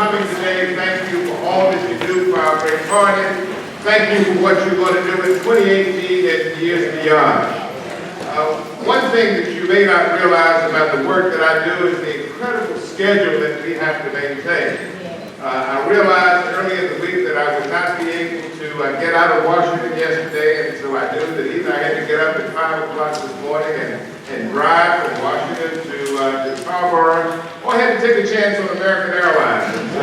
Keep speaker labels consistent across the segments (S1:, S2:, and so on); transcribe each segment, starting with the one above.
S1: coming today. Thank you for all that you do for our great party. Thank you for what you're going to do in 2018 and years beyond. One thing that you may not realize about the work that I do is the incredible schedule that we have to maintain. I realized early in the week that I would not be able to get out of Washington yesterday, and so I knew that either I had to get up at 5 o'clock this morning and drive from Washington to Scarborough, or I had to take a chance on American Airlines. And so,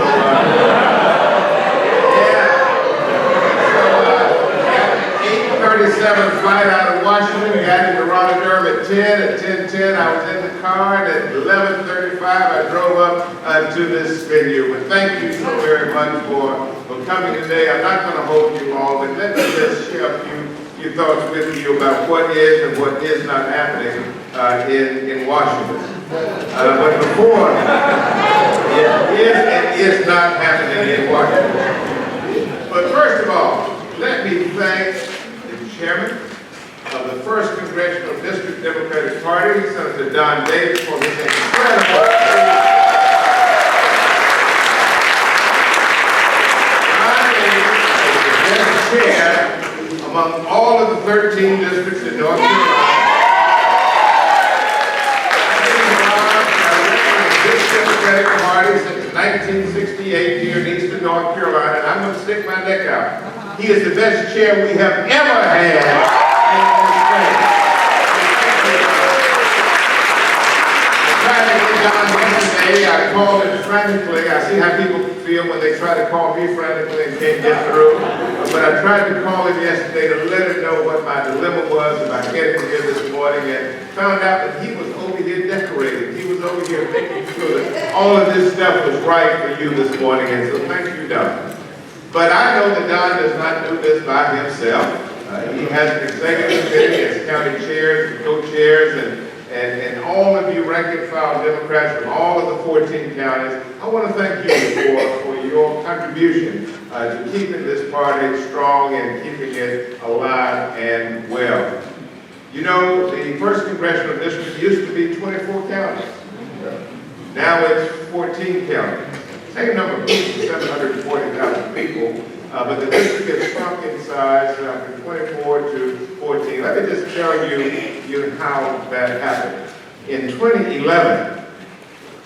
S1: got an 8:37 flight out of Washington, got into Rotterdam at 10. At 10:10, I was in the car, and at 11:35, I drove up to this venue. But thank you so very much for coming today. I'm not going to hold you long, but let me just share a few thoughts with you about what is and what is not happening in Washington. But before, is and is not happening in Washington. But first of all, let me thank the chairman of the 1st Congressional District Democratic Party, Senator Don Davis, for his incredible chair among all of the 13 districts in North Carolina. I've been involved in this Democratic Party since 1968 here in Eastern North Carolina, and I'm going to stick my neck out. He is the best chair we have ever had in this state. I tried to get Don yesterday. I called him frantically. I see how people feel when they try to call me frantically and can't get through. But I tried to call him yesterday to let him know what my dilemma was about getting here this morning, and found out that he was over here decorating. He was over here making sure that all of this stuff was right for you this morning, and so thank you, Don. But I know that Don does not do this by himself. He has an executive committee, has county chairs and co-chairs, and all of you rank and file Democrats from all of the 14 counties. I want to thank you for your contribution to keeping this party strong and keeping it alive and well. You know, the 1st Congressional District used to be 24 counties. Now it's 14 counties. Same number of people, 740,000 people, but the district has shrunk in size from 24 to 14. Let me just tell you how that happened. In 2011,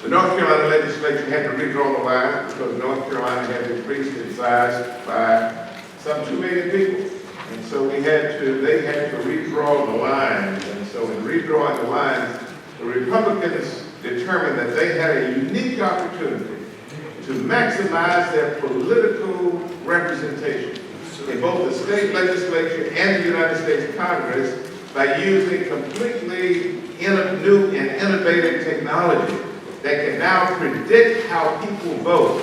S1: the North Carolina legislature had to redraw the lines because North Carolina had increased its size by some 2 million people. And so they had to redraw the lines. And so in redrawing the lines, the Republicans determined that they had a unique opportunity to maximize their political representation in both the state legislature and the United States Congress by using completely new and innovative technology that can now predict how people vote.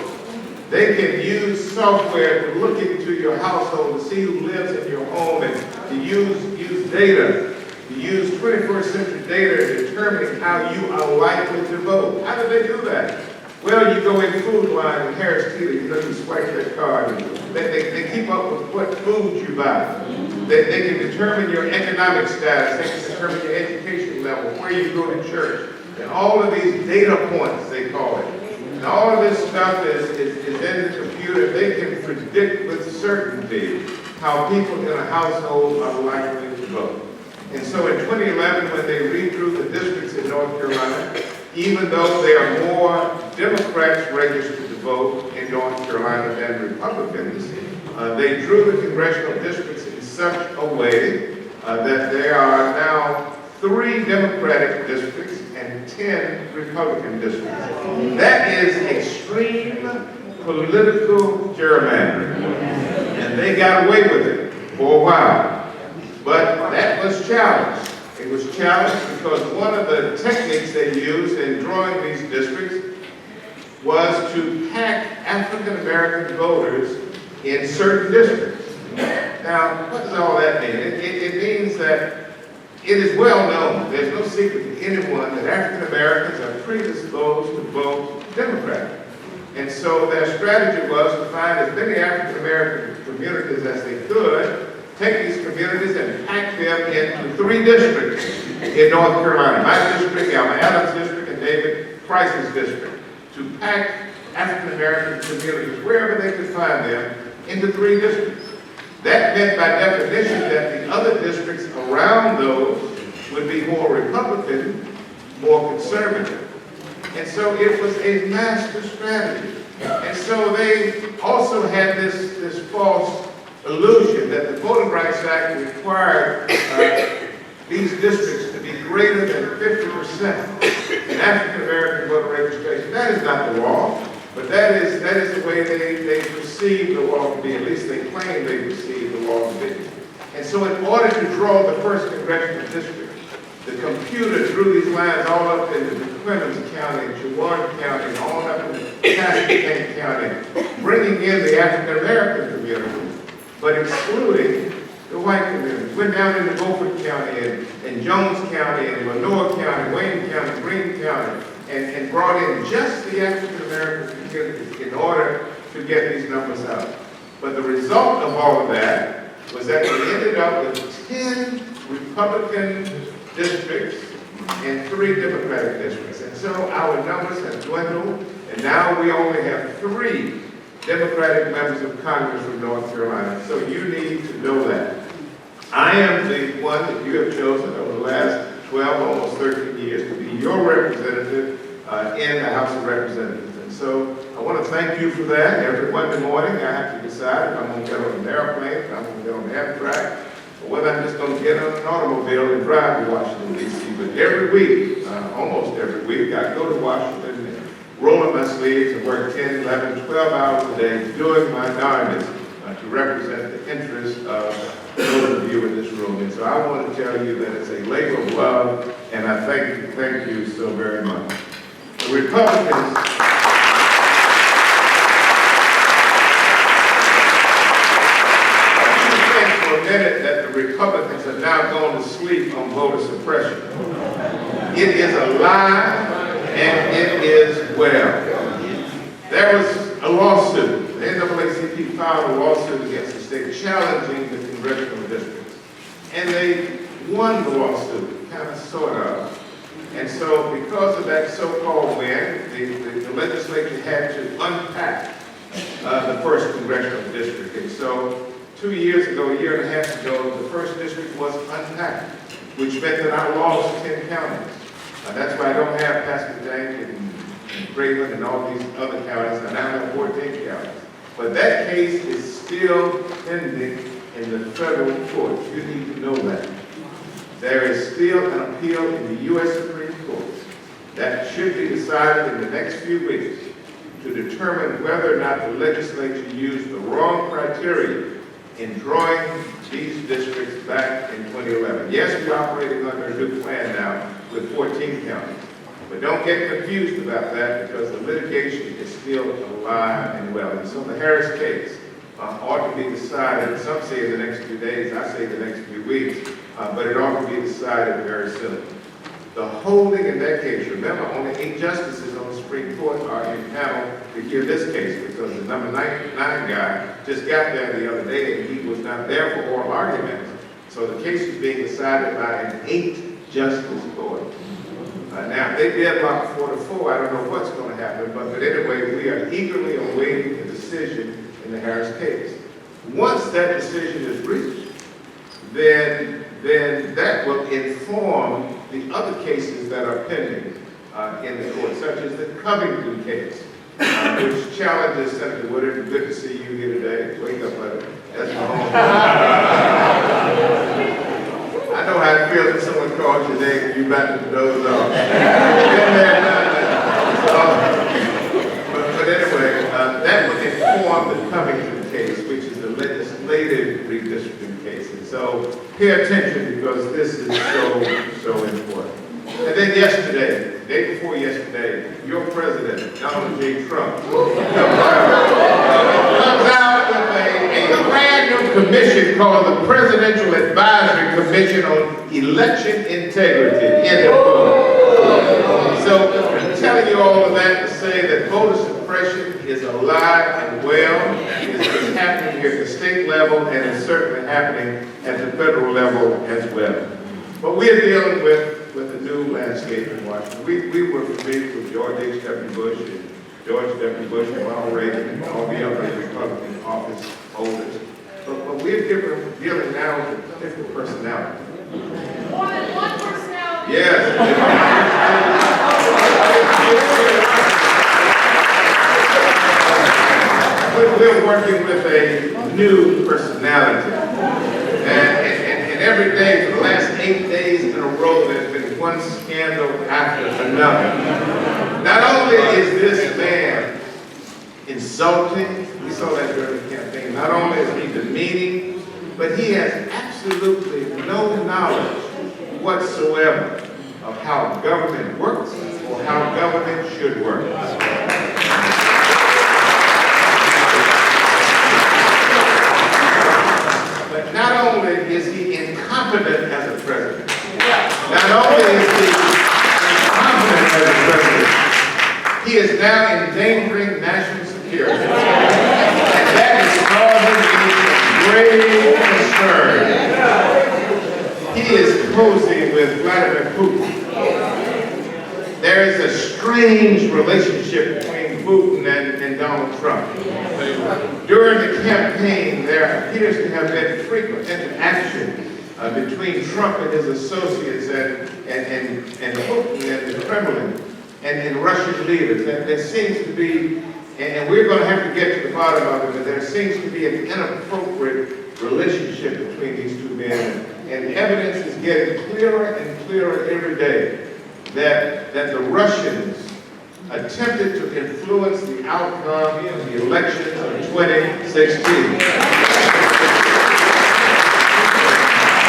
S1: They can use software to look into your household to see who lives in your home, and to use data, to use 21st century data in determining how you are likely to vote. How do they do that? Well, you go in Food Line with Harris Teeter, you swipe that card. They keep up with what food you buy. They can determine your economic status. They can determine your education level, where you go to church. And all of these data points, they call it. And all of this stuff is in the computer. They can predict with certainty how people in a household are likely to vote. And so in 2011, when they redrew the districts in North Carolina, even though there are more Democrats registered to vote in North Carolina than Republicans, they drew the congressional districts in such a way that there are now 3 Democratic districts and 10 Republican districts. That is extreme political gerrymandering. And they got away with it for a while. But that was challenged. It was challenged because one of the techniques they used in drawing these districts was to pack African American voters in certain districts. Now, what does all that mean? It means that it is well known, there's no secret to anyone, that African Americans are predisposed to vote Democratic. And so their strategy was to find as many African American communities as they could, take these communities and pack them into 3 districts in North Carolina. My district, Alma Adams district, and David Price's district. To pack African American communities, wherever they could find them, into 3 districts. That meant by definition that the other districts around those would be more Republican, more conservative. And so it was a master strategy. And so they also had this false illusion that the Voting Rights Act required these districts to be greater than 50% in African American voter registration. That is not the law, but that is the way they perceive the law to be. At least they claim they perceive the law to be. And so in order to draw the first congressional district, the computer drew these lines all up into Clemens County, Jawan County, and all up into Pasco County, bringing in the African American community, but excluding the white community. Went down into Beaufort County and Jones County and Lenore County, Wayne County, Greene County, and brought in just the African American community in order to get these numbers out. But the result of all of that was that we ended up with 10 Republican districts and 3 Democratic districts. And so our numbers have dwindled, and now we only have 3 Democratic members of Congress from North Carolina. So you need to know that. I am the one that you have chosen over the last 12, almost 13 years to be your representative in the House of Representatives. And so I want to thank you for that. Every Monday morning I have to decide if I'm going to get on an airplane, if I'm going to get on the Amtrak, or whether I'm just going to get on an automobile and drive to Washington, D.C. But every week, almost every week, I go to Washington and roll up my sleeves and work 10, 11, 12 hours a day doing my darndest to represent the interests of those of you in this room. And so I want to tell you that it's a labor of love, and I thank you so very much. The Republicans, for a minute that the Republicans have now gone to sleep on voter suppression. It is a lie, and it is well. There was a lawsuit. The NAACP filed a lawsuit against the state challenging the congressional districts. And they won the lawsuit, kind of, sort of. And so because of that so-called win, the legislature had to unpack the first congressional district. And so 2 years ago, a year and a half ago, the first district was unpacked, which meant that I lost 10 counties. That's why I don't have Pasco and Craven and all these other counties. I now have 14 counties. But that case is still pending in the federal court. You need to know that. There is still an appeal in the U.S. Supreme Court that should be decided in the next few weeks to determine whether or not the legislature used the wrong criteria in drawing these districts back in 2011. Yes, we're operating under a new plan now with 14 counties. But don't get confused about that because the litigation is still alive and well. And so the Harris case ought to be decided. Some say in the next few days, I say the next few weeks, but it ought to be decided very soon. The holding in that case, remember, only 8 justices on the Supreme Court are in panel to hear this case because the number 9 guy just got there the other day and he was not there for oral arguments. So the case is being decided by an 8-justice court. Now, if they deadlock 4-4, I don't know what's going to happen, but anyway, we are eagerly awaiting a decision in the Harris case. Once that decision is reached, then that will inform the other cases that are pending in the court, such as the Covington case, which challenges Senator Woodard. Good to see you here today. Wake up, buddy. That's my home. I know how it feels when someone calls your name and you about to doze off. Been there, done that. But anyway, that would inform the Covington case, which is the legislative redistricting case. And so pay attention because this is so important. And then yesterday, the day before yesterday, your president, Donald J. Trump, comes out with a brand new commission called the Presidential Advisory Commission on Election Integrity, Edgecombe. So I'm telling you all of that to say that voter suppression is alive and well. It's happening here at the state level, and it's certainly happening at the federal level as well. But we're dealing with a new landscape in Washington. We were familiar with George H.W. Bush George W. Bush, Ronald Reagan, and all the other Republican office holders. But we're dealing now with a different personality.
S2: More than one personality?
S1: Yes. We're working with a new personality. And every day for the last 8 days in a row, there's been one scandal after another. Not only is this man insulting, we saw that during the campaign, not only is he demeaning, but he has absolutely no knowledge whatsoever of how government works or how government should work. But not only is he incompetent as a president, not only is he incompetent as a president, he is now endangering national security. And that is causing me grave concern. He is posing with Vladimir Putin. There is a strange relationship between Putin and Donald Trump. During the campaign, there appears to have been frequent interaction between Trump and his associates and Putin and the Kremlin and Russian leaders. And there seems to be, and we're going to have to get to the bottom of it, but there seems to be an inappropriate relationship between these two men. And evidence is getting clearer and clearer every day that the Russians attempted to influence the outcome of the elections of 2016.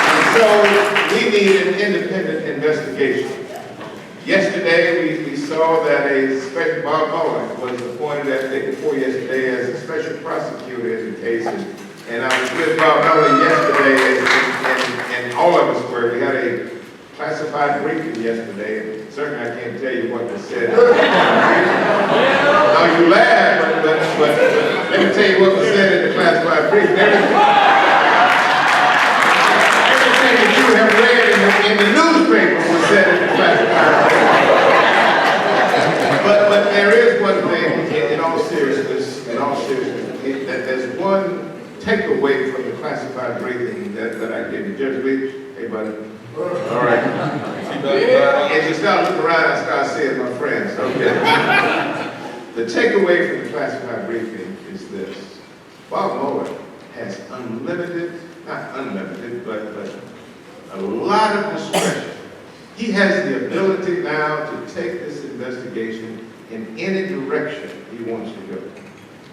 S1: And so we need an independent investigation. Yesterday, we saw that a special, Bob Mueller was appointed, I think before yesterday, as a special prosecutor in the case. And I was with Bob Mueller yesterday, and all of us were. We had a classified briefing yesterday, and certainly I can't tell you what was said. Now you laugh, but let me tell you what was said in the classified briefing. Everything that you have read in the newspaper was said in the classified briefing. But there is one thing, in all seriousness, that there's one takeaway from the classified briefing that I gave you. Judge Leach, hey buddy. All right. As you start looking around, I start seeing my friends. Okay. The takeaway from the classified briefing is this. Bob Mueller has unlimited, not unlimited, but a lot of discretion. He has the ability now to take this investigation in any direction he wants to go.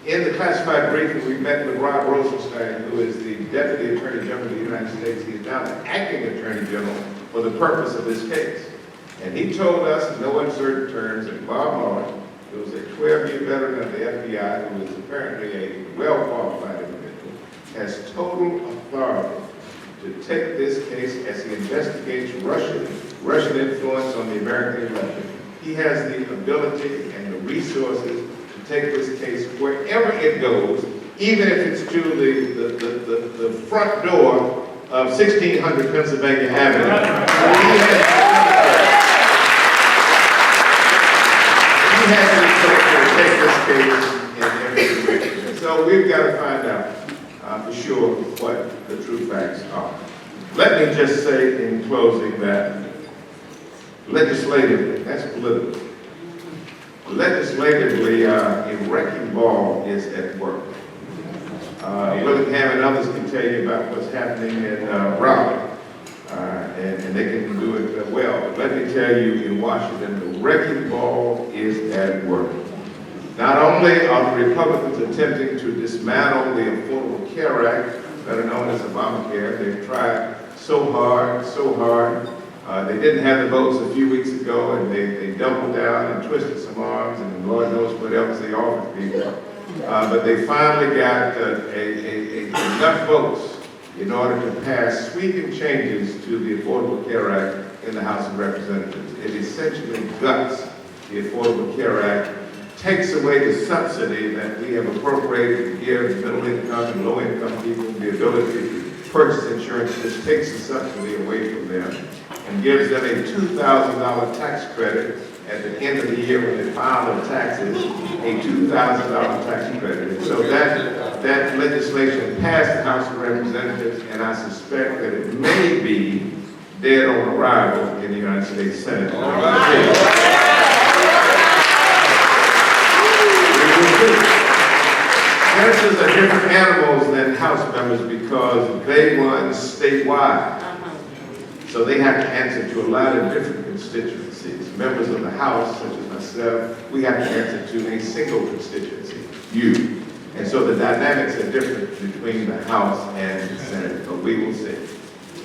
S1: In the classified briefing, we met with Rod Rosenstein, who is the Deputy Attorney General of the United States. He's now the Acting Attorney General for the purpose of this case. And he told us in no uncertain terms that Bob Mueller, who is a 12-year veteran of the FBI, who is apparently a well-qualified individual, has total authority to take this case as he investigates Russian influence on the American election. He has the ability and the resources to take this case wherever it goes, even if it's to the front door of 1600 Pennsylvania Avenue. He has the ability to take this case in every direction. So we've got to find out for sure what the true facts are. Let me just say in closing that legislatively, that's political. Legislatively, a wrecking ball is at work. Willingham and others can tell you about what's happening in Raleigh, and they can do it well. But let me tell you, in Washington, the wrecking ball is at work. Not only are the Republicans attempting to dismantle the Affordable Care Act, better known as Obamacare, they've tried so hard. They didn't have the votes a few weeks ago, and they doubled down and twisted some arms, and Lord knows what else they offered people. But they finally got enough votes in order to pass sweeping changes to the Affordable Care Act in the House of Representatives. It essentially guts the Affordable Care Act, takes away the subsidy that we have appropriated to give middle income and low income people the ability to purchase insurance. This takes the subsidy away from them and gives them a $2,000 tax credit at the end of the year when they file their taxes, a $2,000 tax credit. And so that legislation passed the House of Representatives, and I suspect that it may be dead on arrival in the United States Senate. Senators are different animals than House members because they run statewide. So they have to answer to a lot of different constituencies. Members of the House, such as myself, we have to answer to a single constituency, you. And so the dynamics are different between the House and the Senate, but we will see.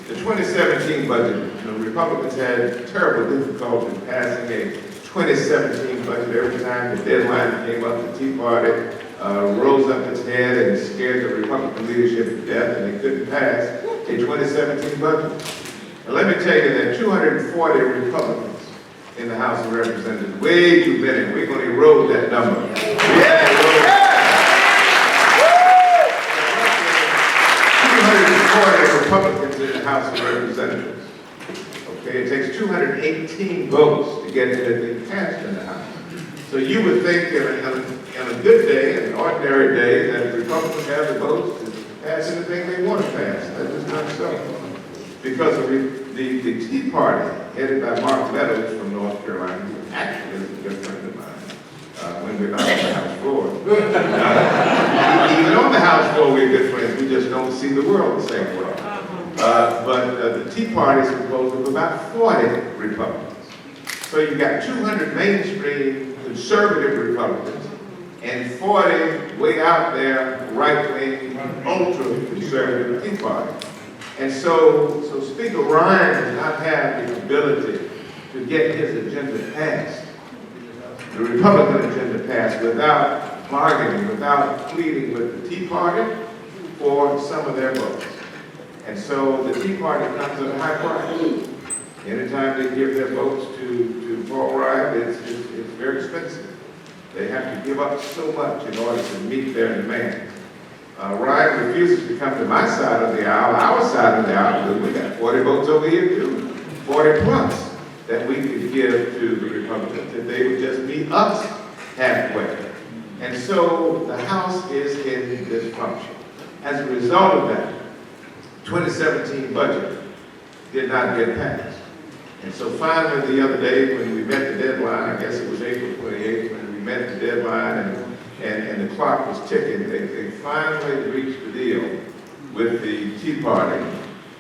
S1: The 2017 budget, the Republicans had terrible difficulty passing a 2017 budget. Every time the deadline came up, the Tea Party rose up its head and scared the Republican leadership to death, and they couldn't pass a 2017 budget. And let me tell you that 240 Republicans in the House of Representatives, way too many. We're going to erode that number. Yeah. 240 Republicans in the House of Representatives. Okay, it takes 218 votes to get anything passed in the House. So you would think in a good day, an ordinary day, that Republicans have the votes to pass anything they want to pass. That is not so. Because the Tea Party, headed by Mark Meadows from North Carolina, who actually is a good friend of mine, when we're not on the House floor. Even on the House floor, we're good friends. We just don't see the world the same way. But the Tea Party is composed of about 40 Republicans. So you've got 200 mainstream conservative Republicans and 40 way out there right-wing, ultra-conservative Tea Party. And so Speaker Ryan does not have the ability to get his agenda passed, the Republican agenda passed, without bargaining, without pleading with the Tea Party for some of their votes. And so the Tea Party comes at a high price. Anytime they give their votes to Paul Ryan, it's very expensive. They have to give up so much in order to meet their demands. Ryan refuses to come to my side of the aisle, our side of the aisle, because we got 40 votes over here too, 40 plus, that we could give to the Republicans, and they would just meet us halfway. And so the House is in dysfunction. As a result of that, 2017 budget did not get passed. And so finally the other day when we met the deadline, I guess it was April 28th, when we met the deadline and the clock was ticking, they finally reached the deal with the Tea Party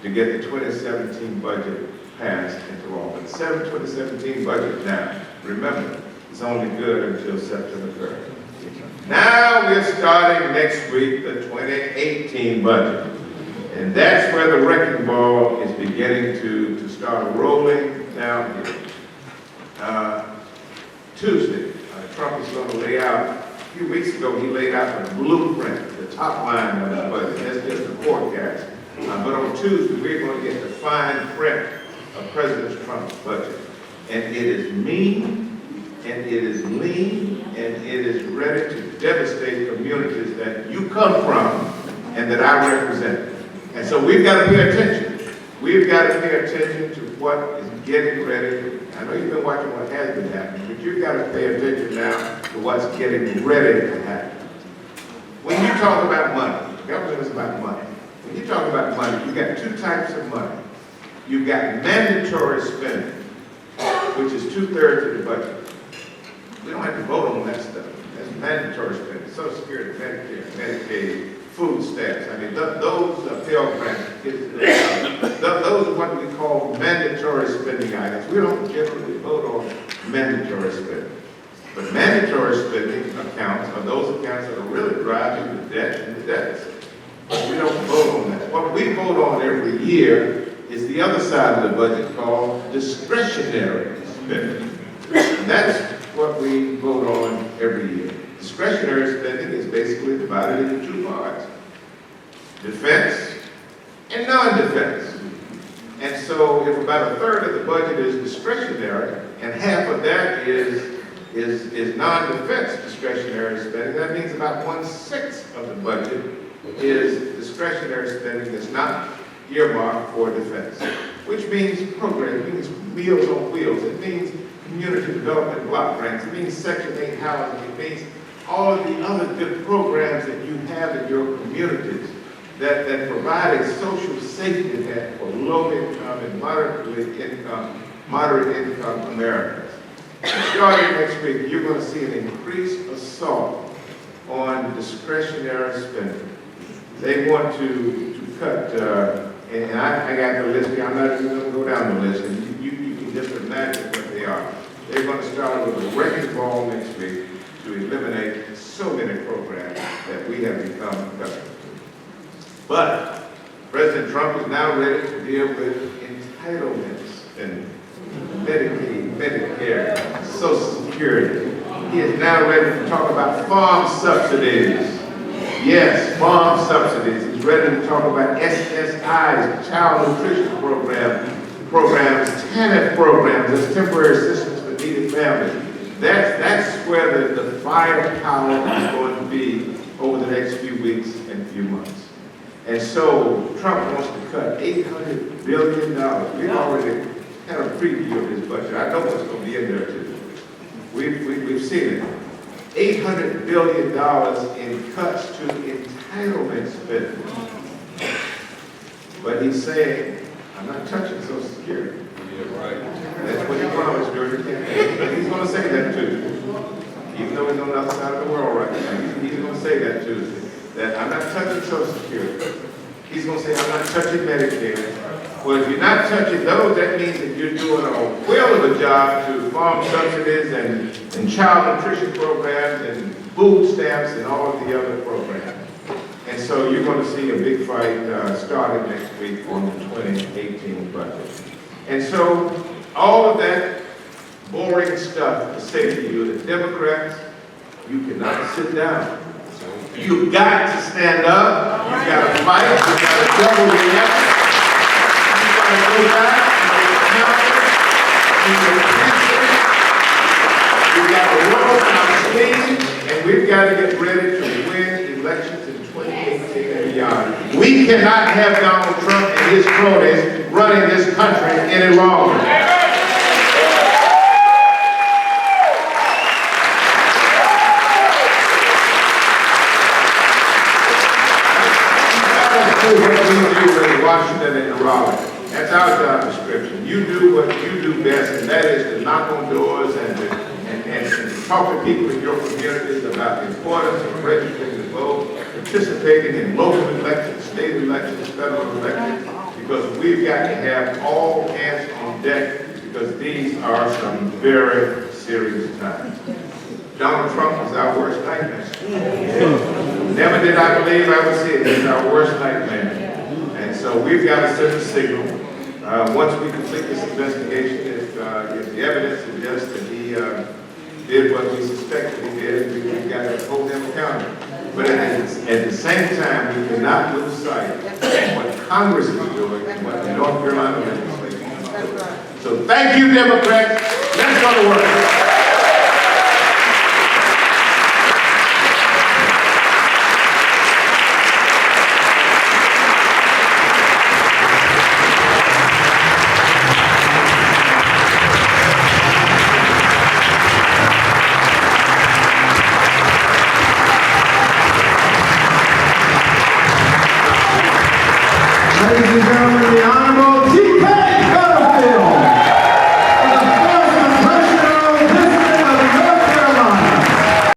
S1: to get the 2017 budget passed into law. But the 2017 budget now, remember, it's only good until September 3rd. Now we're starting next week the 2018 budget. And that's where the wrecking ball is beginning to start rolling down here. Tuesday, Trump is going to lay out, a few weeks ago he laid out the blueprint, the top line of the budget. That's just the forecast. But on Tuesday, we're going to get the fine print of President Trump's budget. And it is mean, and it is lean, and it is ready to devastate communities that you come from and that I represent. And so we've got to pay attention. We've got to pay attention to what is getting ready. I know you've been watching what has been happening, but you've got to pay attention now to what's getting ready to happen. When you talk about money, government is about money. When you talk about money, you've got two types of money. You've got mandatory spending, which is 2/3 of the budget. We don't have to vote on that stuff. That's mandatory spending. Social Security, Medicare, Medicaid, food stamps. I mean, those Pell Grants, those are what we call mandatory spending items. We don't generally vote on mandatory spending. But mandatory spending accounts are those accounts that are really driving the debt and the deficit. We don't vote on that. What we vote on every year is the other side of the budget called discretionary spending. And that's what we vote on every year. Discretionary spending is basically divided into two parts: defense and non-defense. And so if about 1/3 of the budget is discretionary and half of that is non-defense discretionary spending, that means about 1/6 of the budget is discretionary spending that's not earmarked for defense, which means programs, it means meals on wheels. It means community development block grants. It means Section 8 housing. It means all of the other good programs that you have in your communities that provide a social safety net for low-income and moderate income Americans. Starting next week, you're going to see an increased assault on discretionary spending. They want to cut, and I got the list here. I'm not even going to go down the list, and you can just imagine what they are. They're going to start with a wrecking ball next week to eliminate so many programs that we have become accustomed to. But President Trump is now ready to deal with entitlements and Medicaid, Medicare, Social Security. He is now ready to talk about farm subsidies. Yes, farm subsidies. He's ready to talk about SSIs, child nutrition programs, TANF programs, that's temporary assistance for needy families. That's where the firepower is going to be over the next few weeks and few months. And so Trump wants to cut $800 billion. We've already had a preview of his budget. I know what's going to be in there too. We've seen it. $800 billion in cuts to entitlement spending. But he's saying, I'm not touching Social Security. Yeah, right. That's what he promised during the campaign. But he's going to say that Tuesday. Even though he's on the other side of the world right now, he's going to say that Tuesday. That I'm not touching Social Security. He's going to say, I'm not touching Medicare. Well, if you're not touching those, that means that you're doing a whale of a job to farm subsidies and child nutrition programs and food stamps and all of the other programs. And so you're going to see a big fight starting next week on the 2018 budget. And so all of that boring stuff to say to you, the Democrats, you cannot sit down. You've got to stand up. You've got to fight. You've got to double the effort. You've got to go back. You've got to roll up our sleeves, and we've got to get ready to win elections in 2018 and beyond. We cannot have Donald Trump and his cronies running this country any longer. What we do in Washington and Raleigh. That's our job description. You do what you do best, and that is to knock on doors and to talk to people in your communities about the importance of registering to vote, participating in local elections, state elections, federal elections, because we've got to have all hands on deck, because these are some very serious times. Donald Trump is our worst nightmare. Never did I believe I would see it. He's our worst nightmare. And so we've got to send a signal. Once we complete this investigation, if the evidence suggests that he did what we suspected he did, we've got to hold him accountable. But at the same time, we cannot lose sight of what Congress is doing and what the North Carolina legislature is doing. So thank you, Democrats. Let's go to work.